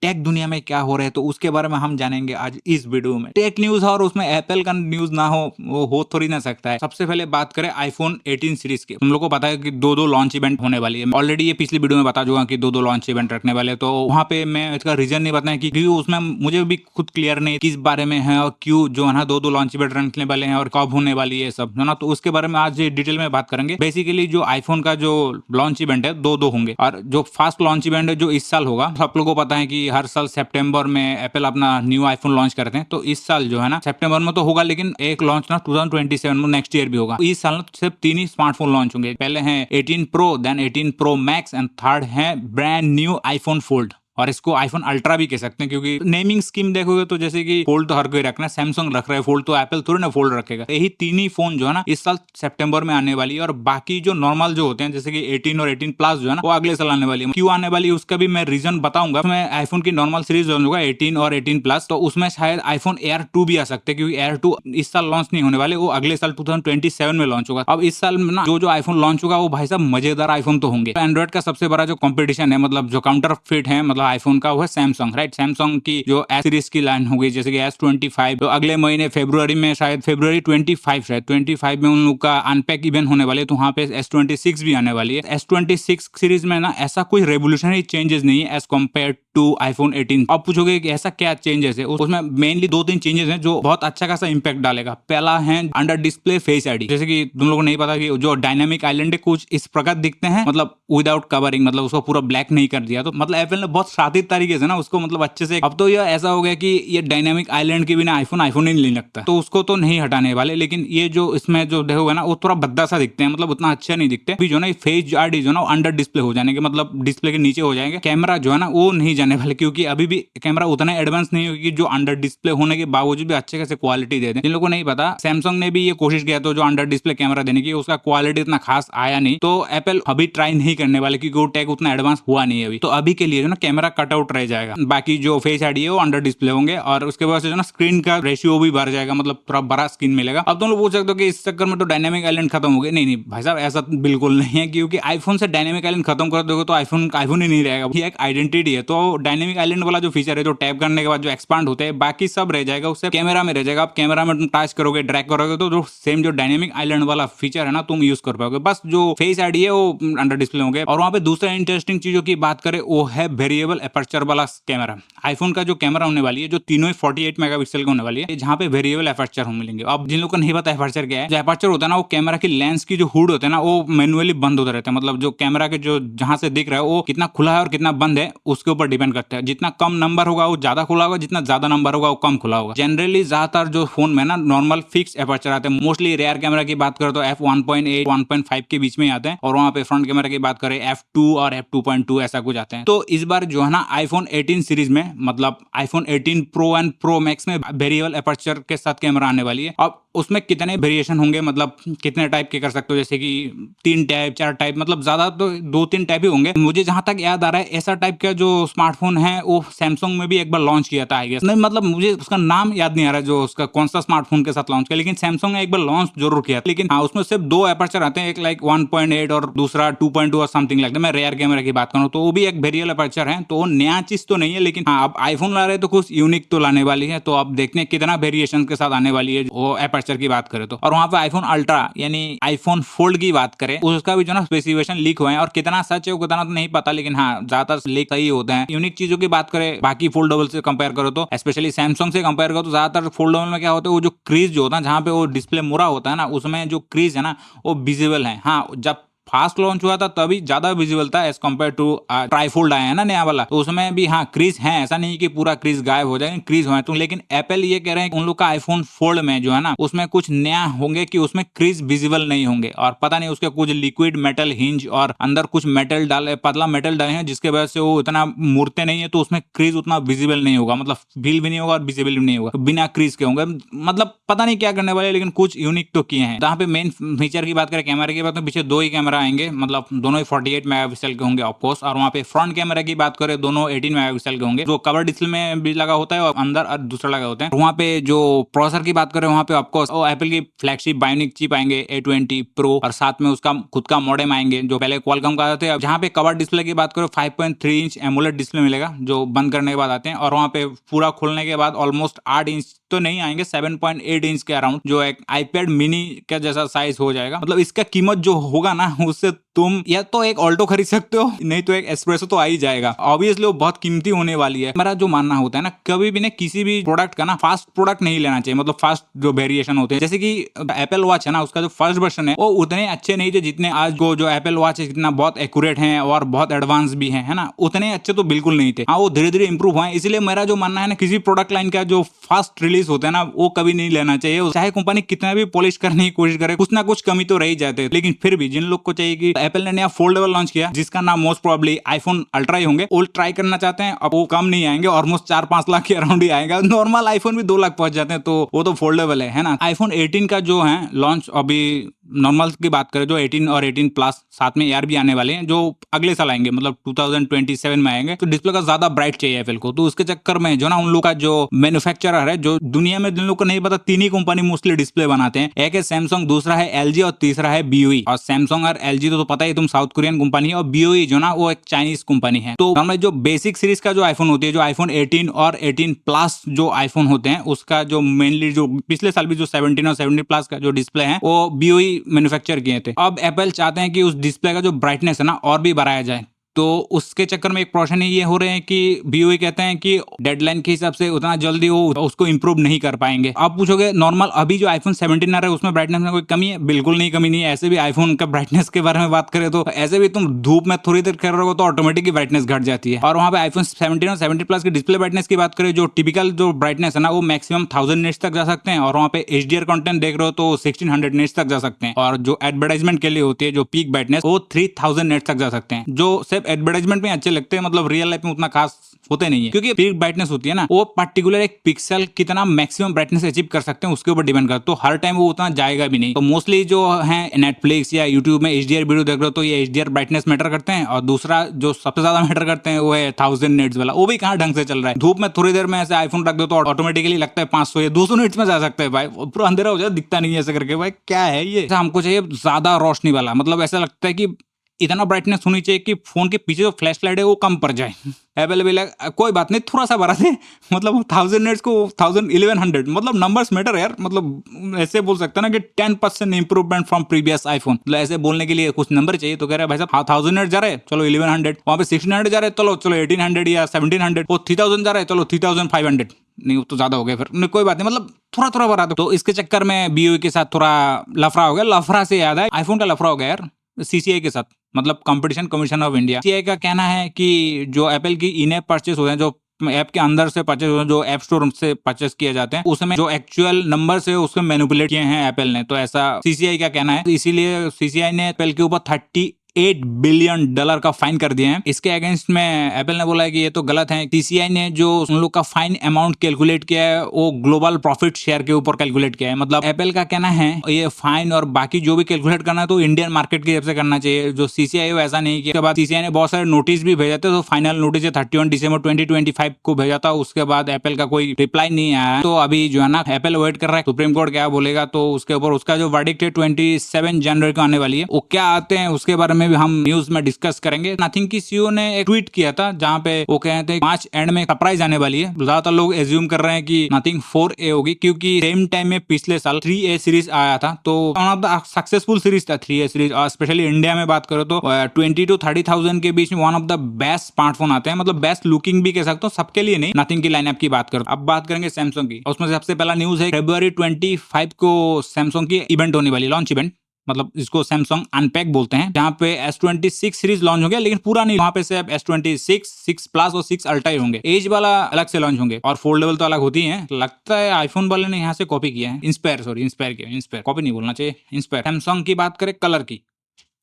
Take दुनिया में क्या हो रहा है, तो उसके बारे में हम जानेंगे आज इस वीडियो में। टेक न्यूज और उसमें एप्पल का न्यूज ना हो, वो हो थोड़ी ना सकता है। सबसे पहले बात करें आईफोन 18 सीरीज की। तुम लोग को पता है कि दो लॉन्च इवेंट होने वाली है। ऑलरेडी ये पिछली वीडियो में बता चुका कि दो लॉन्च इवेंट रखने वाले, तो वहाँ पे मैं इसका रीजन नहीं बताया क्योंकि उसमें मुझे भी खुद क्लियर नहीं किस बारे में है और क्यों जो है ना दो लॉन्च इवेंट रखने वाले हैं और कब होने वाली है सब, है ना। तो उसके बारे में आज डिटेल में बात करेंगे। बेसिकली जो आईफोन का जो लॉन्च इवेंट है दो होंगे, और जो फर्स्ट लॉन्च इवेंट है जो इस साल होगा, सब लोगों को पता है कि हर साल सितंबर में एप्पल अपना न्यू आईफोन लॉन्च करते हैं। तो इस साल जो है ना सितंबर में तो होगा, लेकिन एक लॉन्च ना 2027 में नेक्स्ट ईयर भी होगा। इस साल ना सिर्फ 3 ही स्मार्टफोन लॉन्च होंगे। पहले हैं 18 pro, then 18 pro max and third है ब्रांड न्यू आईफोन फोल्ड, और इसको आईफोन अल्ट्रा भी कह सकते हैं क्योंकि नेमिंग स्कीम देखोगे तो जैसे कि फोल्ड तो हर कोई रखना है, सैमसंग रख रहा है फोल्ड, तो एप्पल थोड़ी ना फोल्ड रखेगा। यही तीन ही फोन जो है ना इस साल सितंबर में आने वाली है, और बाकी जो नॉर्मल जो होते हैं जैसे कि 18 और 18 प्लस जो है ना वो अगले साल आने वाली है। क्यों आने वाली है उसका भी मैं रीजन बताऊंगा। उसमें आईफोन की नॉर्मल सीरीज होगा 18 और 18 प्लस, तो उसमें शायद आईफोन एयर 2 भी आ सकते हैं क्योंकि एयर 2 इस साल लॉन्च नहीं होने वाले, वो अगले साल 2027 में लॉन्च होगा। अब इस साल में ना जो आईफोन लॉन्च होगा वो भाई साहब मजेदार आईफोन तो होंगे। एंड्रॉइड का सबसे बड़ा जो कॉम्पिटिशन है, मतलब जो काउंटर फिट है मतलब आईफोन का, वो है सैमसंग, राइट। सैमसंग की जो एस सीरीज की लाइन होगी जैसे कि S25, तो अगले महीने फरवरी में शायद फरवरी 25 शायद 25 में उन लोग का अनपैक इवेंट होने वाले, तो वहाँ पे S26 भी आने वाली है। S26 सीरीज में ना ऐसा कोई रेवोल्यूशनरी चेंजेस नहीं है एज कम्पेयर टू आईफोन 18। अब पूछोगे कि ऐसा क्या चेंजेस है, उसमें मेनली 2-3 चेंजेस हैं जो बहुत अच्छा खासा इंपैक्ट डालेगा। पहला है अंडर डिस्प्ले फेस आईडी। जैसे कि तुम लोगों को नहीं पता कि जो डायनामिक आइलैंड कुछ इस प्रकार दिखते हैं, मतलब विदाउट कवरिंग, मतलब उसको पूरा ब्लैक नहीं कर दिया, तो मतलब एप्पल ने बहुत शातिर तरीके से ना उसको मतलब अच्छे से, अब तो ये ऐसा हो गया कि ये डायनामिक आइलैंड के बिना आईफोन ही नहीं लगता, तो उसको तो नहीं हटाने वाले। लेकिन ये जो इसमें जो देखोगे ना वो थोड़ा भद्दा सा दिखते हैं, मतलब उतना अच्छा नहीं दिखते। अभी जो ना फेस आईडी जो ना अंडर डिस्प्ले हो जाने के, मतलब डिस्प्ले के नीचे हो जाएंगे। कैमरा जो है ना वो नहीं जाने वाले क्योंकि अभी भी कैमरा उतना एडवांस नहीं होगी जो अंडर डिस्प्ले होने के बावजूद भी अच्छे खासे क्वालिटी दे दें। जिन लोगों को नहीं पता, सैमसंग ने भी ये कोशिश किया तो जो अंडर डिस्प्ले कैमरा देने की, उसका क्वालिटी इतना खास आया नहीं, तो एप्पल अभी ट्राई नहीं करने वाले क्योंकि वो टैग उतना एडवांस हुआ नहीं है अभी। तो अभी के लिए जो ना कैमरा कटआउट रह जाएगा, बाकी जो फेस आईडी है वो अंडर डिस्प्ले होंगे, और उसके बाद से जो ना स्क्रीन का रेशियो भी बढ़ जाएगा, मतलब थोड़ा बड़ा स्क्रीन मिलेगा। अब तुम लोग पूछ सकते हो कि इस चक्कर में तो डायनामिक आइलैंड खत्म हो गए। नहीं भाई साहब, ऐसा बिल्कुल नहीं है, क्योंकि आईफोन से डायनामिक आइलैंड खत्म कर दोगे तो आईफोन ही नहीं रहेगा। ये एक आइडेंटिटी है। तो डायनामिक आइलैंड वाला जो फीचर है, जो टैप करने के बाद जो एक्सपांड होते हैं, बाकी सब रह जाएगा, उससे कैमरा में रह जाएगा। आप कैमरा में तुम टच करोगे, ड्रैग करोगे, तो जो सेम जो डायनामिक आइलैंड वाला फीचर है ना तुम यूज कर पाओगे। बस जो फेस आईडी है वो अंडर डिस्प्ले होंगे। और वहां पे दूसरा इंटरेस्टिंग चीजों की बात करें वो है वेरिएबल एपर्चर वाला कैमरा। आईफोन का जो कैमरा होने वाली है जो तीनों ही 48 मेगापिक्सल का होने वाली है, जहाँ पे वेरिएबल एपर्चर मिलेंगे। अब जिन लोगों को नहीं पता एपर्चर क्या है, जो एपर्चर होता है ना वो कैमरा की लेंस की जो हुड होता है ना वो मैनुअली बंद होता रहता है, मतलब जो कैमरा के जो जहां से दिख रहा है वो कितना खुला है और कितना बंद है उसके ऊपर डिपेंड करता है। जितना कम नंबर होगा वो ज्यादा खुला होगा, जितना ज्यादा नंबर होगा वो कम खुला होगा। जनरली ज्यादातर जो फोन में ना नॉर्मल फिक्स एपर्चर आते हैं। मोस्टली रेयर कैमरा की बात करें तो f1.8 1.5 के बीच में आते हैं, और वहां पे फ्रंट कैमरा की बात करें f2 और f2.2 ऐसा कुछ आते हैं। तो इस बार जो है ना आईफोन 18 सीरीज में, मतलब iPhone 18 pro and pro max में वेरिएबल एपर्चर के साथ कैमरा आने वाली है। अब उसमें कितने वेरिएशन होंगे, मतलब कितने टाइप के कर सकते हो, जैसे कि 3 टाइप 4 टाइप, मतलब ज्यादा तो 2-3 टाइप ही होंगे। मुझे जहां तक याद आ रहा है ऐसा टाइप का जो स्मार्टफोन है वो सैमसंग में भी एक बार लॉन्च किया था आई गेस। नहीं मतलब मुझे उसका नाम याद नहीं आ रहा जो उसका कौन सा स्मार्टफोन के साथ लॉन्च किया, लेकिन सैमसंग ने एक बार लॉन्च जरूर किया। लेकिन हाँ उसमें सिर्फ 2 एपर्चर आते हैं, एक लाइक 1.8 और दूसरा 2.2 और समथिंग लगता है। मैं रेयर कैमरा की बात करूँ तो वो भी एक वेरिएबल एपर्चर है, तो वो नया चीज तो नहीं है। लेकिन हाँ अब आईफोन ला रहे हैं तो कुछ यूनिक तो लाने वाली है, तो अब देखने कितना वेरिएशन के साथ आने वाली है वो एपर्चर की बात करें तो। और वहां पे आईफोन अल्ट्रा यानी आईफोन फोल्ड की बात करें उसका भी जो ना स्पेसिफिकेशन लीक हुए हैं, और कितना सच है कितना तो नहीं पता, लेकिन हाँ ज्यादातर लीक सही होते हैं। यूनिक चीजों की बात करें बाकी फोल्डेबल से कंपेयर करो तो, स्पेशली सैमसंग से कंपेयर करो तो ज्यादातर फोल्डेबल में क्या होता है, वो जो क्रीज जो होता है जहां पे वो डिस्प्ले मुड़ा होता है ना, उसमें जो क्रीज है ना वो विजिबल है। हाँ जब फास्ट लॉन्च हुआ था तभी ज्यादा विजिबल था एज कम्पेयर टू ट्राईफोल्ड आया है ना नया वाला, तो उसमें भी हाँ क्रीज है, ऐसा नहीं कि पूरा क्रीज गायब हो जाएगा, क्रीज हो तो। लेकिन एप्पल ये कह रहे हैं उन लोग का आईफोन फोल्ड में जो है ना उसमें कुछ नया होंगे कि उसमें क्रीज विजिबल नहीं होंगे, और पता नहीं उसके कुछ लिक्विड मेटल हिंज और अंदर कुछ मेटल डाले, पतला मेटल डाले हैं जिसके वजह से वो इतना मुड़ते नहीं है, तो उसमें क्रीज उतना विजिबल नहीं होगा, मतलब फील भी नहीं होगा और विजिबल भी नहीं होगा, तो बिना क्रीज के होंगे। मतलब पता नहीं क्या करने वाले, लेकिन कुछ यूनिक तो किए हैं। जहाँ पे मेन फीचर की बात करें कैमरा की बात, तो पीछे 2 ही कैमरा आएंगे, मतलब दोनों ही 48 मेगापिक्सल के होंगे ऑफकोर्स। और वहाँ पे फ्रंट कैमरा की बात करें दोनों 18 मेगापिक्सल के होंगे, जो कवर डिस्प्ले में भी लगा होता है और अंदर और दूसरा लगा होता है। वहाँ पे जो प्रोसेसर की बात करें वहाँ पे ऑफकोर्स एप्पल की फ्लैगशिप बायोनिक चिप आएंगे A20 Pro, और साथ में उसका खुद का मॉडेम आएंगे जो पहले क्वालकॉम का आते थे। जहाँ पे कवर डिस्प्ले की बात करो 5.3 इंच एमोलेड डिस्प्ले मिलेगा जो बंद करने के बाद आते हैं, और वहाँ पे पूरा खोलने के बाद ऑलमोस्ट 8 इंच तो नहीं आएंगे, 7.8 इंच के अराउंड, जो एक आईपैड मिनी का जैसा साइज हो जाएगा। मतलब इसका कीमत जो होगा ना, उससे तुम या तो एक ऑल्टो खरीद सकते हो, नहीं तो एक एस्प्रेसो तो आ ही जाएगा। ऑब्वियसली वो बहुत कीमती होने वाली है। मेरा जो मानना होता है ना, कभी भी ना किसी भी प्रोडक्ट का ना फास्ट प्रोडक्ट नहीं लेना चाहिए, मतलब फास्ट जो वेरिएशन होते हैं। जैसे कि एप्पल वॉच है ना, उसका जो फर्स्ट वर्जन है वो उतने अच्छे नहीं थे जितने आज को जो एप्पल वॉच है, जितना बहुत एक्यूरेट है और बहुत एडवांस भी है ना, उतने अच्छे तो बिल्कुल नहीं थे। हाँ, वो धीरे धीरे इंप्रूव हुए। इसलिए मेरा जो मानना है ना, किसी प्रोडक्ट लाइन का जो फास्ट रिलीज होता है ना, वो कभी नहीं लेना चाहिए। चाहे कंपनी कितना भी पॉलिश करने की कोशिश करे, कुछ ना कुछ कमी तो रह जाते हैं। लेकिन फिर भी जिन लोग को चाहिए कि एप्पल ने नया फोल्डेबल लॉन्च किया जिसका नाम मोस्ट प्रोबेबली आईफोन अल्ट्रा ही होंगे, वो ट्राई करना चाहते हैं। अब वो कम नहीं आएंगे, ऑलमोस्ट 4-5 लाख के अराउंड ही आएगा। नॉर्मल आईफोन भी 2 लाख पहुंच जाते हैं, तो वो तो फोल्डेबल है ना। आईफोन 18 का जो है लॉन्च, अभी नॉर्मल की बात करें जो 18 और 18 प्लस साथ में एयर भी आने वाले हैं, जो अगले साल आएंगे, मतलब 2027 में आएंगे। तो डिस्प्ले का ज्यादा ब्राइट चाहिए एप्पल को, तो उसके चक्कर में जो ना उन लोग का जो मैन्युफैक्चरर है, जो दुनिया में जिन लोग को नहीं पता, 3 ही कंपनी मोस्टली डिस्प्ले बनाते हैं। एक है सैमसंग, दूसरा है एलजी और तीसरा है BOE। और सैमसंग और एलजी तो पता ही तुम साउथ कोरियन कंपनी है, और BOE जो ना वो एक चाइनीज कंपनी है। तो नॉर्मली जो बेसिक सीरीज का जो आईफोन होती है, जो आईफोन 18 और 18 प्लस जो आईफोन होते हैं, उसका जो मेनली जो पिछले साल भी जो 17 और 17 प्लस का जो डिस्प्ले है वो BOE मैन्युफैक्चर किए थे। अब एप्पल चाहते हैं कि उस डिस्प्ले का जो ब्राइटनेस है ना और भी बढ़ाया जाए, तो उसके चक्कर में एक प्रश्न ये हो रहे हैं कि BOE कहते हैं कि डेडलाइन के हिसाब से उतना जल्दी वो उसको इंप्रूव नहीं कर पाएंगे। आप पूछोगे नॉर्मल अभी जो आईफोन 17 आ रहा है उसमें ब्राइटनेस में कोई कमी है? बिल्कुल नहीं कमी नहीं है। ऐसे भी आईफोन का ब्राइटनेस के बारे में बात करें तो ऐसे भी तुम धूप में थोड़ी देर कर रहे हो तो ऑटोमेटिकली ब्राइटनेस घट जाती है। और वहाँ पे आईफोन 17 और 17 प्लस की डिस्प्ले ब्राइटनेस की बात करें, जो टिपिकल जो ब्राइटनेस है ना, वो मैक्सिमम 1000 निट्स तक जा सकते हैं। और वहाँ पे HDR कंटेंट देख रहे हो तो 1600 निट्स तक जा सकते हैं। और जो एडवर्टाइजमेंट के लिए होती है जो पीक ब्राइटनेस, वो 3000 निट्स तक जा सकते हैं, जो सिर्फ एडवर्टाइजमेंट में अच्छे लगते हैं, मतलब रियल लाइफ में उतना खास होते नहीं है। क्योंकि पीक ब्राइटनेस होती है ना, वो पर्टिकुलर एक पिक्सल कितना मैक्सिमम ब्राइटनेस अचीव कर सकते हैं उसके ऊपर डिपेंड करता है, तो हर टाइम वो उतना जाएगा भी नहीं। तो मोस्टली जो है नेटफ्लिक्स या यूट्यूब में HDR वीडियो देख रहे हो तो ये HDR ब्राइटनेस मैटर करते हैं। और दूसरा जो सबसे ज्यादा मैटर करते हैं वो है 1000 निट्स वाला। वो भी कहाँ ढंग से चल रहा है, धूप में थोड़ी देर में ऐसे आईफोन रख दो तो ऑटोमेटिकली लगता है 500 या 200 निट्स में जा सकता है भाई, पूरा अंधेरा हो जाए, दिखता नहीं है ऐसे करके। भाई क्या है ये? हमको चाहिए ज्यादा रोशनी वाला, मतलब ऐसा लगता है कि इतना ब्राइटनेस होनी चाहिए कि फोन के पीछे जो फ्लैश लाइट है वो कम पड़ जाए। अवेलेबल है, कोई बात नहीं, थोड़ा सा बढ़ा दे, मतलब 1000 नेट्स को 1100, मतलब नंबर्स मैटर यार। मतलब ऐसे बोल सकते हैं ना कि 10% इंप्रूवमेंट फ्रॉम प्रीवियस आईफोन, मतलब ऐसे बोलने के लिए कुछ नंबर चाहिए। तो कह रहे हैं भाई साहब 1000 नेट जा रहे हैं, चलो 1100, वहाँ पे 1600 जा रहे हैं, चलो 1800 या 1700, वो 3000 जा रहे हैं, चलो 3500, नहीं वो तो ज्यादा हो गया फिर, नहीं कोई बात नहीं, मतलब थोड़ा थोड़ा बढ़ा दो। तो इसके चक्कर में BOE के साथ थोड़ा लफड़ा हो गया। लफड़ा से याद है, आईफोन का लफड़ा हो गया यार CCI के साथ, मतलब competition commission of India. CCI का कहना है कि जो एप्पल की इन ऐप परचेस होते हैं, जो ऐप के अंदर से परचेस होते हैं, जो ऐप स्टोर से परचेस किए जाते हैं, उसमें जो एक्चुअल नंबर से उसमें मैनिपुलेट किए हैं एप्पल ने, तो ऐसा CCI का कहना है। इसीलिए CCI ने एप्पल के ऊपर $38 बिलियन का फाइन कर दिए हैं। इसके अगेंस्ट में एप्पल ने बोला है कि ये तो गलत है। CCI ने जो उन लोग का फाइन अमाउंट कैलकुलेट किया है वो ग्लोबल प्रॉफिट शेयर के ऊपर कैलकुलेट किया है। मतलब एप्पल का कहना है ये फाइन और बाकी जो भी कैलकुलेट करना है तो इंडियन मार्केट की तरफ से करना चाहिए। जो CCI है वो ऐसा नहीं किया। उसके बाद CCI ने बहुत सारे नोटिस भी भेजा थे, तो फाइनल नोटिस 31 दिसंबर 2025 को भेजा था। उसके बाद एप्पल का कोई रिप्लाई नहीं आया, तो अभी जो है ना एप्पल वेट कर रहा है सुप्रीम कोर्ट क्या बोलेगा। तो उसके ऊपर उसका जो वर्डिक्ट है 27 जनवरी को आने वाली है। वो क्या आते हैं उसके बारे में भी हम न्यूज में डिस्कस करेंगे। नथिंग की CEO ने एक ट्वीट किया था जहां पे वो कह थे मार्च एंड में सरप्राइज आने वाली है। ज्यादातर लोग एज्यूम कर रहे हैं कि नथिंग 4A होगी, क्योंकि सेम टाइम में पिछले साल 3A सीरीज आया था, तो one of the successful series था 3A सीरीज। और स्पेशली इंडिया में बात करो तो 20 to 30,000 के बीच में one of the best smartphone आते हैं, मतलब बेस्ट लुकिंग भी कह सकते हो, सबके लिए नहीं। नथिंग की लाइनअप की बात करो। अब बात करेंगे सैमसंग की, उसमें सबसे पहला न्यूज है February 25 को सैमसंग की इवेंट होने वाली, लॉन्च इवेंट, मतलब इसको सैमसंग अनपैक बोलते हैं, जहां पे S26 सीरीज लॉन्च होंगे, लेकिन पूरा नहीं, वहां पे सिर्फ S26, 6 प्लस और 6 अल्ट्रा ही होंगे। एज वाला अलग से लॉन्च होंगे और फोल्डेबल तो अलग होती है। लगता है आईफोन वाले ने यहाँ से कॉपी किया है, इंस्पायर कॉपी नहीं बोलना चाहिए, इंस्पायर। सैमसंग की बात करें कलर की,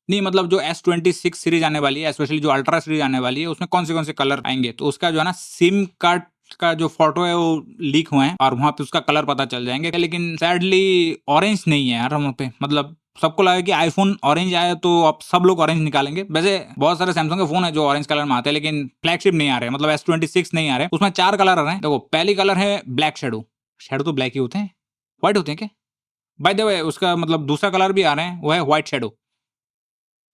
नहीं मतलब जो S26 सीरीज आने वाली है, स्पेशली जो अल्ट्रा सीरीज आने वाली है, उसमें कौन से कलर आएंगे, तो उसका जो है ना सिम कार्ड का जो फोटो है वो लीक हुए हैं और वहां पे उसका कलर पता चल जाएंगे। लेकिन सैडली ऑरेंज नहीं है यार वहां पे, मतलब सबको लगा कि आईफोन ऑरेंज आया तो अब सब लोग ऑरेंज निकालेंगे। वैसे बहुत सारे सैमसंग के फोन है जो ऑरेंज कलर में आते हैं, लेकिन फ्लैगशिप नहीं आ रहे, मतलब S26 नहीं आ रहे। उसमें 4 कलर आ रहे हैं। देखो, पहली कलर है ब्लैक शेडो। शेडो तो ब्लैक ही होते हैं, व्हाइट होते हैं क्या? बाय द वे, उसका मतलब दूसरा कलर भी आ रहे हैं, वो है व्हाइट शेडो।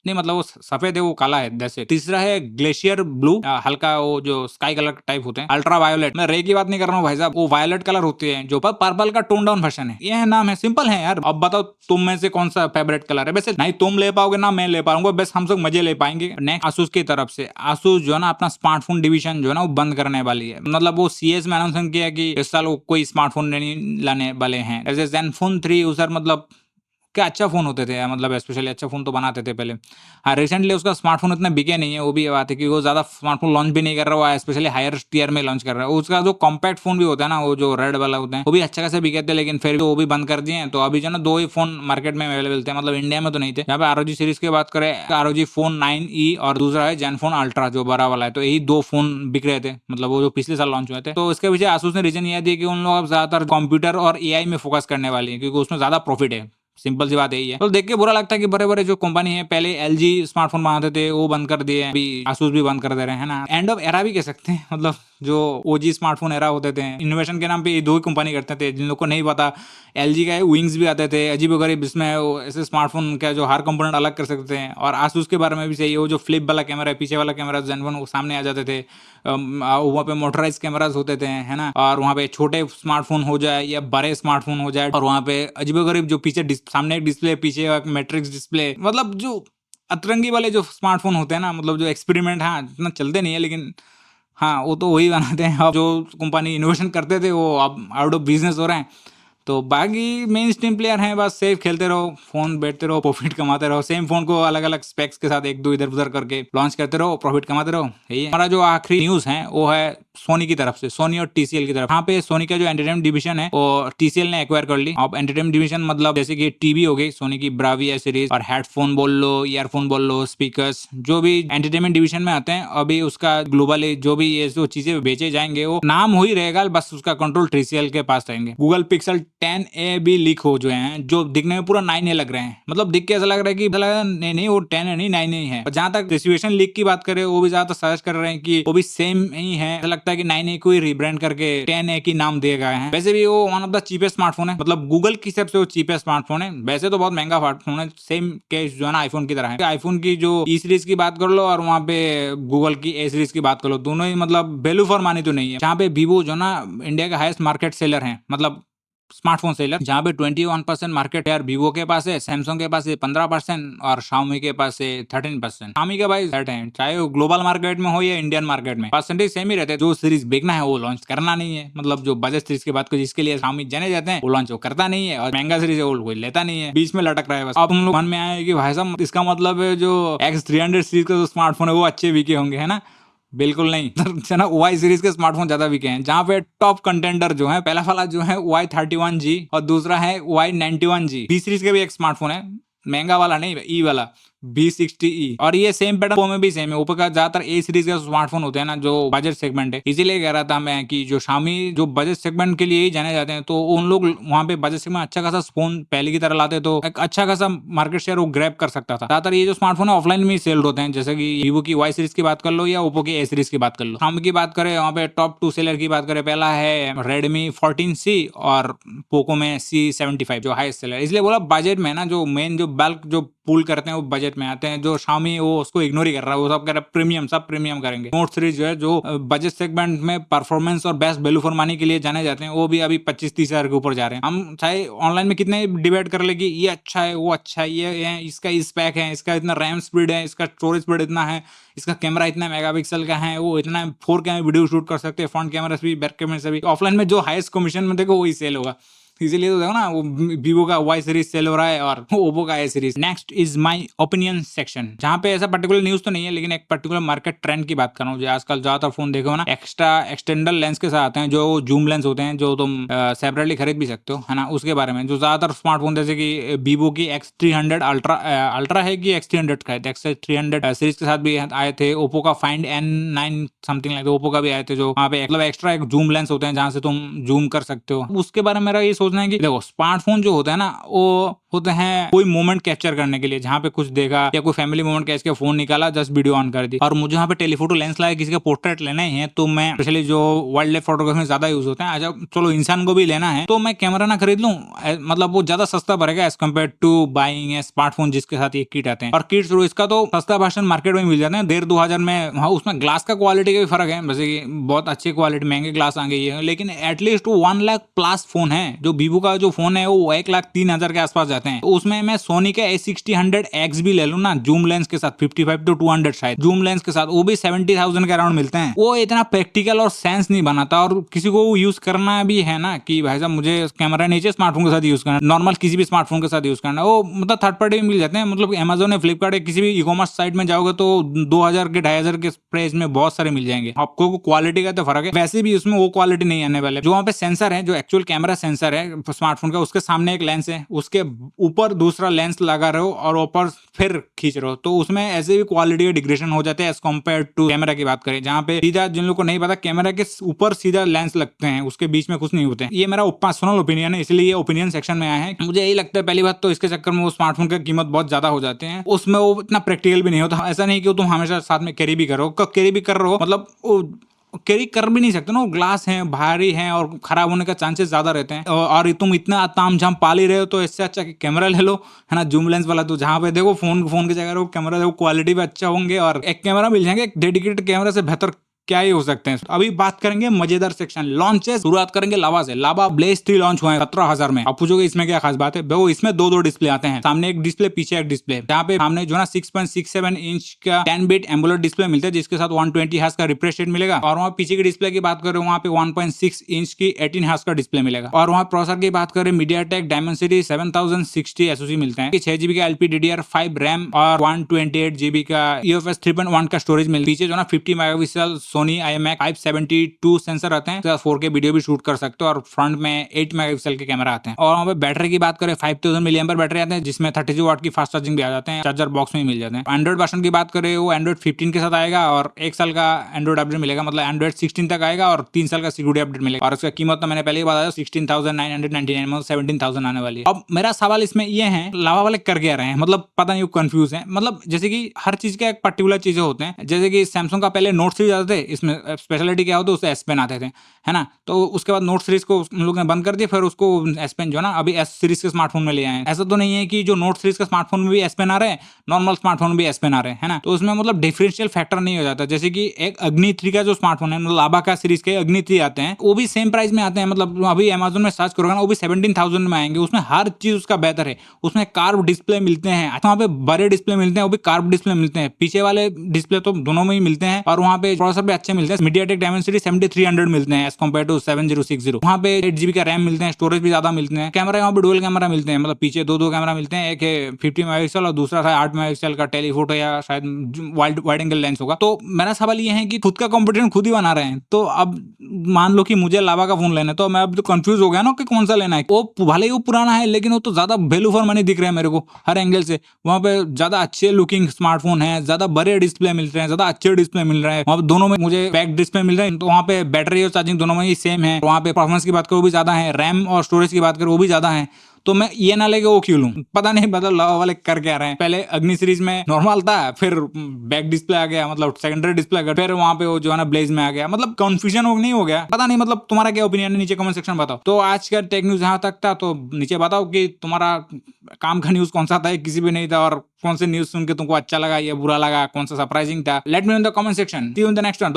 नहीं मतलब वो सफेद है, वो काला है जैसे। तीसरा है ग्लेशियर ब्लू, हल्का वो जो स्काई कलर टाइप होते हैं। अल्ट्रा वायोलेट, मैं रे की बात नहीं कर रहा हूँ भाई साहब, वो वायलेट कलर होते हैं जो पर्पल का टोन डाउन वर्जन है। ये नाम है, सिंपल है यार। अब बताओ तुम में से कौन सा फेवरेट कलर है? वैसे नहीं तुम ले पाओगे ना मैं ले पाऊंगा, बस हम सब मजे ले पाएंगे। नेक्स्ट आसूस की तरफ से, आसूस जो है ना अपना स्मार्टफोन डिवीजन जो है ना वो बंद करने वाली है। मतलब वो CS में अनाउंसमेंट किया कि इस साल वो कोई स्मार्टफोन नहीं लाने वाले हैं। जैसे ज़ेनफोन 3 यूजर, मतलब क्या अच्छा फ़ोन होते थे यार, मतलब स्पेशली अच्छा फ़ोन तो बनाते थे पहले। हाँ, रिसेंटली उसका स्मार्टफ़ोन इतना बिके नहीं है, वो भी बात है कि वो ज़्यादा स्मार्टफ़ोन लॉन्च भी नहीं कर रहा, वो स्पेशली हायर टियर में लॉन्च कर रहा है। उसका जो कॉम्पैक्ट फ़ोन भी होता है ना, वो जो रेड वाला होते हैं, वो भी अच्छा खासा बिके थे, लेकिन फिर वो भी बंद कर दिए हैं। तो अभी जो है ना 2 ही फ़ोन मार्केट में अवेलेबल थे, मतलब इंडिया में तो नहीं थे। यहाँ पे ROG सीरीज़ की बात करें, ROG फ़ोन 9E और दूसरा है ज़ेनफ़ोन अल्ट्रा जो बड़ा वाला है। तो यही 2 फ़ोन बिक रहे थे, मतलब वो जो पिछले साल लॉन्च हुए थे। तो इसके पीछे आसूस ने रीज़न ये दिया कि उन लोग अब ज़्यादातर कंप्यूटर और AI में फ़ोकस करने वाली है, क्योंकि उसमें ज़्यादा प्रॉफ़िट है। सिंपल सी बात यही है। तो देख के बुरा लगता है कि बड़े-बड़े जो कंपनी है, पहले LG स्मार्टफ़ोन बनाते थे, वो बंद कर दिए, अभी आसूस भी बंद कर दे रहे हैं, है ना? एंड ऑफ एरा भी कह सकते हैं। मतलब जो OG स्मार्टफ़ोन एरा होते थे, इनोवेशन के नाम पे ये 2 ही कंपनी करते थे। जिन लोग को नहीं पता, LG का विंग्स भी आते थे, अजीबो-गरीब, जिसमें वो ऐसे स्मार्टफ़ोन का जो हर कंपोनेंट अलग कर सकते हैं। और आसूस के बारे में भी सही है, वो जो फ्लिप वाला कैमरा है, पीछे वाला कैमरा ज़ेनफ़ोन वो सामने आ जाते थे। वहाँ पे मोटराइज़ कैमराज़ होते थे, है ना? और वहाँ पे छोटे स्मार्टफ़ोन हो जाए या बड़े स्मार्टफ़ोन हो जाए, और वहाँ पे अजीबो-गरीब जो पीछे सामने एक डिस्प्ले, पीछे एक मैट्रिक्स डिस्प्ले, मतलब जो अतरंगी वाले जो स्मार्टफ़ोन होते हैं ना, मतलब जो एक्सपेरिमेंट, हाँ, इतना चलते नहीं है, लेकिन हाँ, वो तो वही बनाते हैं। अब जो कंपनी इनोवेशन करते थे वो अब आउट ऑफ बिज़नेस हो रहे हैं। तो बाकी मेन स्ट्रीम प्लेयर हैं, बस सेफ खेलते रहो, फ़ोन बेचते रहो, प्रॉफ़िट कमाते रहो। सेम फ़ोन को अलग-अलग स्पेक्स के साथ 1-2 इधर-उधर करके लॉन्च करते रहो, प्रॉफ़िट कमाते रहो। यही है। हमारा जो आखिरी न्यूज़ है वो है सोनी की तरफ से, सोनी और TCL की तरफ। यहाँ पे सोनी का जो एंटरटेनमेंट डिवीज़न है वो TCL ने एक्वायर कर ली। अब एंटरटेनमेंट डिवीज़न मतलब जैसे कि टीवी हो गई, सोनी की ब्राविया सीरीज़, और हेडफ़ोन बोल लो, ईयरफ़ोन बोल लो, स्पीकर्स, जो भी एंटरटेनमेंट डिवीज़न में आते हैं, अभी उसका ग्लोबली जो भी ये जो चीज़ें बेचे जाएँगे, वो नाम हो ही रहेगा, बस उसका कंट्रोल TCL के पास रहेंगे। गूगल पिक्सल 10A भी लीक हो जो हैं, जो दिखने में पूरा 9A लग रहे हैं। मतलब दिख के ऐसा लग रहा है कि नहीं वो 10A नहीं 9A है। और जहाँ तक डिस्ट्रीब्यूशन लीक की बात करें, वो भी ज़्यादातर सजेस्ट कर रहे हैं कि वो भी सेम ही है। ऐसा लगता है कि 9A को ही रिब्रांड करके 10A की नाम दिए गए हैं। वैसे भी वो one of the cheapest smartphone है, मतलब गूगल की हिसाब से वो चीपेस्ट स्मार्टफोन है। वैसे तो बहुत महंगा स्मार्टफोन है, सेम केस जो है ना आईफोन की तरह है। आईफोन की जो E सीरीज की बात कर लो और वहाँ पे गूगल की A सीरीज की बात कर लो, दोनों ही मतलब वैल्यू फॉर मनी तो नहीं है। जहाँ पे वीवो जो ना इंडिया का हाईएस्ट मार्केट सेलर है, मतलब स्मार्टफोन सेलर, जहाँ पे 21% मार्केट शेयर वीवो के पास है, सैमसंग के पास है 15% और Xiaomi के पास है 13%। Xiaomi के भाई सेट है, चाहे वो ग्लोबल मार्केट में हो या इंडियन मार्केट में, परसेंटेज सेम ही रहते हैं। जो सीरीज बेचना है वो लॉन्च करना नहीं है, मतलब जो बजट सीरीज की बात करें जिसके लिए Xiaomi जाने जाते हैं, वो लॉन्च वो करता नहीं है, और महंगा सीरीज है वो कोई लेता नहीं है, बीच में लटक रहा है बस। अब हम लोग मन में आए कि भाई साहब इसका मतलब है जो X300 सीरीज का जो स्मार्टफोन है वो अच्छे बिके होंगे, है ना? बिल्कुल नहीं। है ना, Y सीरीज के स्मार्टफोन ज्यादा बिके हैं, जहाँ पे टॉप कंटेंडर जो है, पहला वाला जो है Y31G और दूसरा है Y91G। B सीरीज के भी एक स्मार्टफोन है, महंगा वाला नहीं, ई वाला B60E, और ये सेम पैटर्न में भी सेम है। ऊपर का ज्यादातर A सीरीज का स्मार्टफोन होते हैं ना, जो बजट सेगमेंट है, इसीलिए कह रहा था मैं कि जो Xiaomi जो बजट सेगमेंट के लिए ही जाने जाते हैं, तो उन लोग वहाँ पे बजट सेगमेंट अच्छा खासा फोन पहले की तरह लाते, तो एक अच्छा खासा मार्केट शेयर वो ग्रैब कर सकता था। ज्यादातर ये जो स्मार्टफोन है ऑफलाइन में ही सेल्ड होते हैं, जैसे कि Vivo की Y सीरीज की बात कर लो या Oppo की A सीरीज की बात कर लो। Xiaomi की बात करें, वहाँ पे टॉप 2 सेलर की बात करें, पहला है Redmi 14C और पोको में C75 जो हाईएस्ट सेलर। इसलिए बोला बजट में ना, जो मेन जो बल्क जो पुल करते हैं वो बजट में आते हैं। जो Xiaomi वो उसको इग्नोर ही कर रहा है, वो सब कह रहा है प्रीमियम, सब प्रीमियम करेंगे। नोट सीरीज जो है, जो बजट सेगमेंट में परफॉर्मेंस और बेस्ट वैल्यू फॉर मनी के लिए जाने जाते हैं, वो भी अभी 25-30 हजार के ऊपर जा रहे हैं। हम चाहे ऑनलाइन में कितने डिबेट कर ले कि ये अच्छा है, वो अच्छा है, ये है, इसका स्पेक है, इसका इतना रैम स्पीड है, इसका स्टोरेज स्पीड इतना है, इसका कैमरा इतना मेगापिक्सल का है, वो इतना 4K में वीडियो शूट कर सकते हैं, फ्रंट कैमरा से भी बैक कैमरा से भी। ऑफलाइन में जो हाईएस्ट कमीशन में देखो वही सेल होगा, इसीलिए तो देखो ना, वो Vivo का Y सीरीज सेल हो रहा है और Oppo का A series. Next is my opinion section, जहाँ पे ऐसा पर्टिकुलर न्यूज तो नहीं है, लेकिन एक पर्टिकुलर मार्केट ट्रेंड की बात कर रहा हूँ। जो आजकल ज्यादातर फोन देखो ना एक्स्ट्रा एक्सटेंडर लेंस के साथ आते हैं, जो जूम लेंस होते हैं, जो तुम सेपरेटली खरीद भी सकते हो, है ना? उसके बारे में जो ज्यादातर स्मार्टफोन जैसे कि Vivo की X300 अल्ट्रा है कि X300 का है, X300 सीरीज के साथ भी आए थे। Oppo का Find N9 something like Oppo का भी आए थे, जो वहाँ पे मतलब एक्स्ट्रा एक जूम लेंस होते हैं जहाँ से तुम जूम कर सकते हो। उसके बारे में मेरा ये सोचना है कि देखो स्मार्टफोन जो होता है ना वो होते हैं कोई मोमेंट कैप्चर करने के लिए, जहाँ पे कुछ देखा या कोई फैमिली मोमेंट कैच के फोन निकाला, जस्ट वीडियो ऑन कर दी। और मुझे यहाँ पे टेलीफोटो लेंस लगा किसी का पोर्ट्रेट लेना ही है तो मैं स्पेशली जो वाइल्ड लाइफ फोटोग्राफी में ज्यादा यूज होता है, अच्छा चलो इंसान को भी लेना है तो मैं कैमरा ना खरीद लूं, मतलब वो ज्यादा सस्ता पड़ेगा as compare to buying a smartphone जिसके साथ ये किट आते हैं। और किट इसका तो सस्ता वर्जन मार्केट में मिल जाते हैं 1,500-2,000 में। हाँ, उसमें ग्लास का क्वालिटी का भी फर्क है, वैसे कि बहुत अच्छी क्वालिटी महंगे ग्लास आ गई है, लेकिन एटलीस्ट 1 लाख प्लस फोन है। जो वीवो का जो फोन है वो 1,03,000 के आसपास जाते हैं। उसमें मैं सोनी का A60-100X भी ले लूं ना जूम लेंस के साथ 55 to 200 शायद जूम लेंस के साथ, वो भी 70,000 के अराउंड मिलते हैं। वो इतना प्रैक्टिकल और सेंस नहीं बनाता, और किसी को यूज करना भी है ना कि भाई साहब मुझे कैमरा नीचे स्मार्टफोन के साथ यूज करना, नॉर्मल किसी भी स्मार्टफोन के साथ यूज करना, वो मतलब थर्ड पार्टी भी मिल जाते हैं। मतलब अमेजोन या फ्लिपकार्ट या किसी भी ई कॉमर्स साइट में जाओगे तो 2,000 के 2,500 के प्राइस में बहुत सारे मिल जाएंगे। आपको क्वालिटी का तो फर्क है, वैसे भी उसमें वो क्वालिटी नहीं आने वाले। जो वहाँ पे सेंसर है, जो एक्चुअल कैमरा सेंसर है स्मार्टफोन का, उसके सामने एक लेंस है, उसके ऊपर दूसरा लेंस लगा रहे हो और ऊपर फिर खींच रहे हो, तो उसमें ऐसे भी क्वालिटी का डिग्रेडेशन हो जाते हैं एज कम्पेयर टू कैमरा की बात करें, जहाँ पे सीधा, जिन लोगों को नहीं पता, कैमरा के ऊपर सीधा लेंस लगते हैं, उसके बीच में कुछ नहीं होते हैं। ये मेरा पर्सनल ओपिनियन है, इसलिए ये ओपिनियन सेक्शन में आया है। मुझे यही लगता है पहली बात तो इसके चक्कर में वो स्मार्टफोन की कीमत बहुत ज्यादा हो जाते हैं, उसमें वो इतना प्रैक्टिकल भी नहीं होता। ऐसा नहीं कि तुम हमेशा साथ में कैरी भी करो, कैरी भी कर रहे हो, मतलब कैरी कर भी नहीं सकते ना, ग्लास है, भारी है और खराब होने का चांसेस ज्यादा रहते हैं। और तुम इतना तामझाम पाल ही रहे हो तो इससे अच्छा कि कैमरा ले लो, है ना, जूम लेंस वाला। तो जहाँ पे देखो फोन की जगह कैमरा देखो, क्वालिटी भी अच्छा होंगे और एक कैमरा मिल जाएंगे, एक डेडिकेटेड कैमरा से बेहतर क्या ही हो सकते हैं। अभी बात करेंगे मजेदार सेक्शन लॉन्चेस। शुरुआत करेंगे लावा से। लावा ब्लेज 3 लॉन्च हुआ है 17,000 में। आप पूछोगे इसमें क्या खास बात है, वो इसमें दो डिस्प्ले आते हैं, सामने एक डिस्प्ले पीछे एक डिस्प्ले। जहाँ पे सामने जो ना 6.67 इंच का 10 बिट एम्बुलेट डिस्प्ले मिलता है, जिसके साथ 120 हर्ट्ज का रिफ्रेश रेट मिलेगा। और वहाँ पीछे की डिस्प्ले की बात करें, वहाँ पे 1.6 इंच की 18 हर्ट्ज का डिस्प्ले मिलेगा। और वहाँ प्रोसेसर की बात करें, मीडियाटेक डायमेंसिटी 7060 SoC मिलते हैं। 6GB का LPDDR5 रैम और 128GB का UFS 3.1 का स्टोरेज मिलता है। पीछे जो ना 50 मेगापिक्सल सोनी IMX 572 सेंसर आते हैं, तो 4K वीडियो भी शूट कर सकते हो। और फ्रंट में 8 मेगापिक्सल के कैमरा आते हैं। और वहाँ पे बैटरी की बात करें, 5000 mAh बैटरी आते हैं, जिसमें 32 वाट की फास्ट चार्जिंग भी आ जाते हैं, चार्जर बॉक्स में ही मिल जाते हैं। एंड्रॉइड वर्जन की बात करें, वो एंड्रॉइड 15 के साथ आएगा और 1 साल का एंड्रॉइड अपडेट मिलेगा, मतलब एंड्रॉइड 16 तक आएगा और 3 साल का सिक्योरिटी अपडेट मिलेगा। और उसका कीमत तो मैंने पहले ही बताया, 16,999, मतलब 17,000 आने वाली है। अब मेरा सवाल इसमें ये है, लावा वाले कर क्या रहे हैं, मतलब पता नहीं, कंफ्यूज है। मतलब जैसे कि हर चीज के एक पर्टिकुलर चीजें होते हैं, जैसे कि सैमसंग का पहले नोट सीरीज आते थे, इसमें स्पेशलिटी क्या होता है, उससे एस पेन आते थे, है ना। तो उसके बाद नोट सीरीज को उन लोगों ने बंद कर दिया, फिर उसको एस पेन जो ना अभी एस सीरीज के स्मार्टफोन में ले आए। ऐसा तो नहीं है कि जो नोट सीरीज का स्मार्टफोन में भी एस पेन आ रहे हैं, नॉर्मल स्मार्टफोन में भी एस पेन आ रहे हैं, है ना। तो उसमें मतलब डिफरेंशियल फैक्टर नहीं हो जाता। जैसे कि एक अग्नि 3 का जो स्मार्टफोन है, मतलब लावा का सीरीज के अग्नि 3 आते हैं, वो भी सेम प्राइस में आते हैं। मतलब अभी अमेजोन में सर्च करोगे ना, वो भी 17,000 में आएंगे। उसमें हर चीज उसका बेहतर है, उसमें कार्व डिस्प्ले मिलते हैं, वहाँ पे बड़े डिस्प्ले मिलते हैं, वो भी कार्व डिस्प्ले मिलते हैं। पीछे वाले डिस्प्ले तो दोनों में ही मिलते हैं। और वहाँ पे प्रोसेसर भी अच्छे मिलते हैं, मीडियाटेक डायमेंसिटी 7300 मिलते हैं एज कम्पेयर टू 7060। वहाँ पे 8GB का रैम मिलते हैं, स्टोरेज भी ज्यादा मिलते हैं। कैमरा यहाँ पे डुअल कैमरा मिलते हैं, मतलब पीछे दो कैमरा मिलते हैं, एक है 50 मेगापिक्सल और दूसरा था 8 मेगापिक्सल का टेलीफोटो या शायद वाइड एंगल लेंस होगा। तो मेरा सवाल ये है कि खुद का कंपटीशन खुद ही बना रहे हैं। तो अब मान लो कि मुझे लावा का फोन लेना है, तो मैं अब तो कंफ्यूज हो गया ना कि कौन सा लेना है। वो भले ही वो पुराना है, लेकिन वो तो ज्यादा वैल्यू फॉर मनी दिख रहा है मेरे को हर एंगल से। वहाँ पे ज्यादा अच्छे लुकिंग स्मार्टफोन है, ज्यादा बड़े डिस्प्ले मिल रहे हैं, ज्यादा अच्छे डिस्प्ले मिल रहे हैं। वहाँ दोनों में मुझे बैक डिस्प्ले मिल रहा है, तो वहाँ पे बैटरी और चार्जिंग दोनों में ही सेम है। वहाँ पे परफॉर्मेंस की बात करो वो भी ज्यादा है, रैम और स्टोरेज की बात करो वो भी ज्यादा है। तो मैं ये ना लेके वो क्यों लूं, पता नहीं, मतलब लावा वाले कर क्या रहे हैं। पहले अग्नि सीरीज में नॉर्मल था, फिर बैक डिस्प्ले आ गया, मतलब सेकेंडरी डिस्प्ले आ गया, फिर वहां पे वो जो है ना ब्लेज में आ गया। मतलब कंफ्यूजन नहीं हो गया, पता नहीं। मतलब तुम्हारा क्या ओपिनियन है, नीचे कमेंट सेक्शन बताओ। तो आज का टेक न्यूज यहाँ तक था, तो नीचे बताओ कि तुम्हारा काम का न्यूज कौन सा था, किसी भी नहीं था, और कौन से न्यूज सुन के तुमको अच्छा लगा या बुरा लगा, कौन सा सरप्राइजिंग था। Let me know in the comment section. See you in the next one.